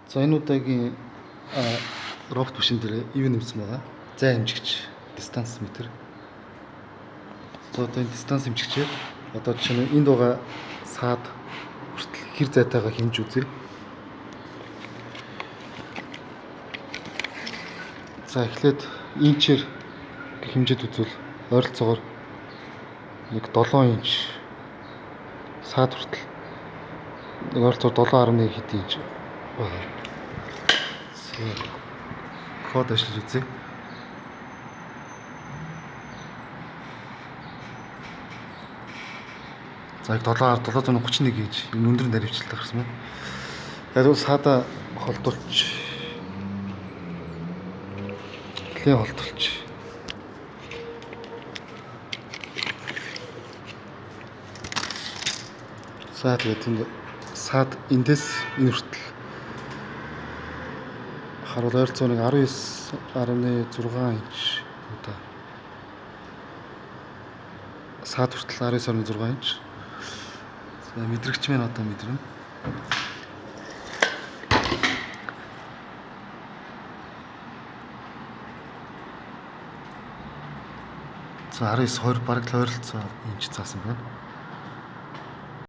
За энэ удаагийн робот машин дээр юу нэмсэн байгаа? Зай хэмжигч, дистанц метр. За одоо энэ дистанц хэмжигчээр одоо жишээ нь энд байгаа саад хүртэл хэр зайтайгаа хэмж үзье. За эхлээд инчээр хэмжээд үзвэл ойролцоогоор нэг 7 инч саад хүртэл нэг ойролцоогоор 7.1 хэдэн инч байгаа. Код ашиглаж үзье. За 731 инч энэ өндөр наривчлалтай гарсан байна. Яг л саадаа холдуулж нэлээд холдуулж за тэгээд энд саад эндээс энэ хүртэл харуул ойролцоогоор 19.6 инч удаа саад хүртэл 19.6 инч. За мэдрэгч маань одоо мэдрэнэ. За 19 2 бараг л ойролцоо инч заасан байна.